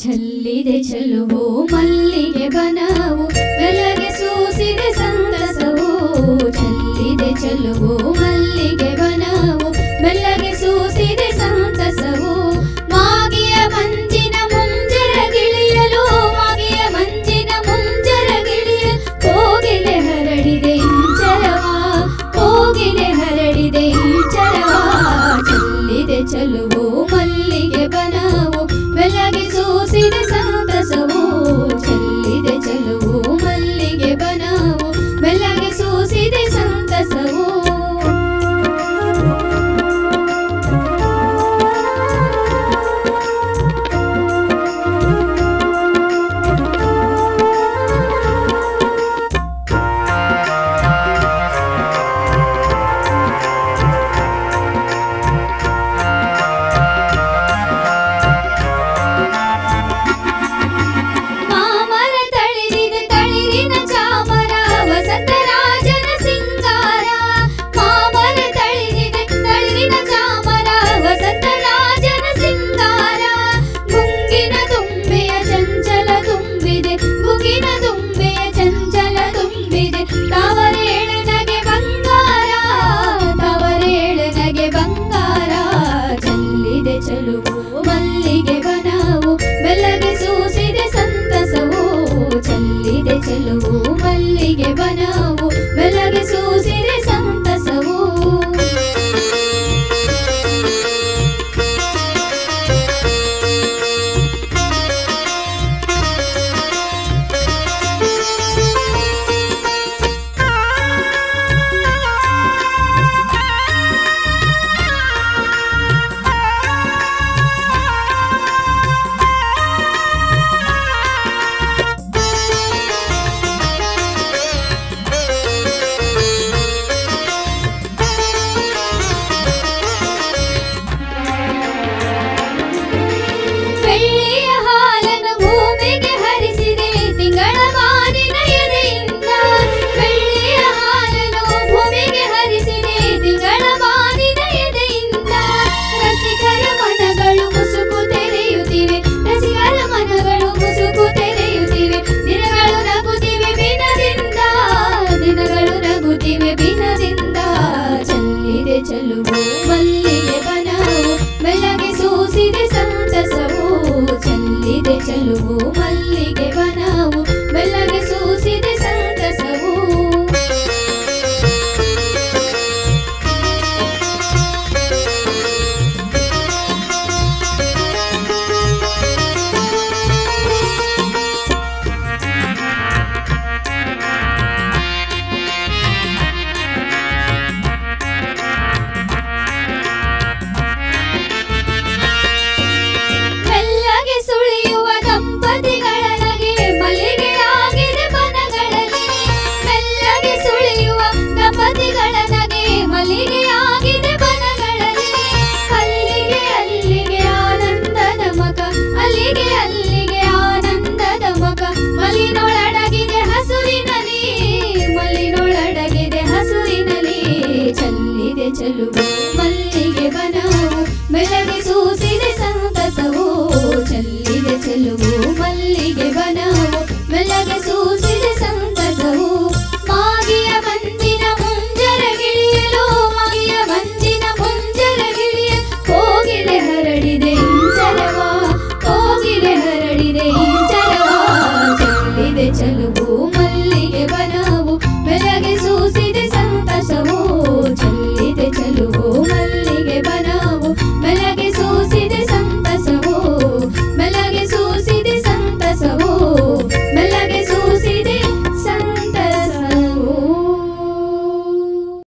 ಚೆಲ್ಲಿದೆ ಚೆಲುವು ಮಲ್ಲಿಗೆ ಬನವು ಬೆಳಗ್ಗೆ ಸೂಸಿದೆ ಸಂತಸವು ಚೆಲ್ಲಿದೆ ಚೆಲುವು ಮಲ್ಲಿಗೆ ಬನವು ಬೆಳಗ್ಗೆ ಸೂಸಿದೆ ಸಂತಸವು ಮಾಗಿಯ ಮಂಜಿನ ಮುಂಜರ ಗಿಳಿಯಲು ಮಾಗಿಯ ಮಂಜಿನ ಮುಂಜರ ಗಿಳಿಯಲು ಕೋಗಿಲೆ ಹರಡಿದೆ ಇಂಚರವ ಕೋಗಿಲೆ ಹರಡಿದೆ ಇಂಚರವ ಚೆಲ್ಲಿದೆ ಚೆಲುವು ಮಲ್ಲಿಗೆ ಬನವು ಬೆಳಗ್ಗೆ ಸೂಸಿದೆ ಸಂತಸವು ಚೆಲ್ಲಿದೆ ಚೆಲುವು ಮಲ್ಲಿಗೆ ಬನವು ಬೆಳಗ್ಗೆ ಸೂಸಿದೆ ಸಂತಸವು ಚೆಲುವು ಮಲ್ಲಿಗೆ ಬನವು ಬೆಳಗ್ಗೆ ಸೂಸಿದೆ ಸಂತಸವು ಚೆಲ್ಲಿದೆ ಚೆಲುವು ಮಲ್ಲಿಗೆ ಬನವು ಬೆಳಗ್ಗೆ ಸೂಸಿದೆ ಸಂತಸವು ಚೆಲುವು ಮಲ್ಲಿಗೆ ಬನವು ಬೆಳಗ್ಗೆ ಸೂಸಿದೆ ಸಂತಸವು ಚೆಲ್ಲಿದೆ ಚೆಲುವು ಮಲ್ಲಿಗೆ ಬನವು ಬೆಳಗ್ಗೆ ಸೂಸಿದೆ ಸಂತಸವು ಮಲ್ಲಿಗೆಯಾಗಿದೆ ಬನಗಳಲ್ಲಿ ಅಲ್ಲಿಗೆ ಅಲ್ಲಿಗೆ ಆನಂದದ ಮಗ ಅಲ್ಲಿಗೆ ಅಲ್ಲಿಗೆ ಆನಂದದ ಮಗ ಮಲ್ಲಿನೊಳಡಗಿದೆ ಹಸುರಿನಲ್ಲಿ ಮಲ್ಲಿನೊಳಡಗಿದೆ ಹಸುರಿನಲ್ಲಿ ಚೆಲ್ಲಿದೆ ಚೆಲುವು ಮಲ್ಲಿಗೆ ಬನವು ಬೆಳಗ್ಗೆ ಸೂಸಿದೆ ಸಂತಸವು ಚೆಲ್ಲಿದೆ ಚೆಲುವು ಮಲ್ಲಿಗೆ ಬನವು ಬೆಳಗ್ಗೆ ಸೂಸಿದೆ ಸಂತಸವು ಮಾಗಿಯ ಮಂಜಿನ ಮುಂಜರ ಗಿಳಿಯಲು ಮಾಗಿಯ ಮಂಜಿನ ಮುಂಜರ ಗಿಳಿಯಲು ಕೋಗಿಲೆ ಹರಡಿದೆ ಇಂಚರವ ಕೋಗಿಲೆ ಹರಡಿದೆ ಇಂಚರವ ಚೆಲ್ಲಿದೆ ಚೆಲುವು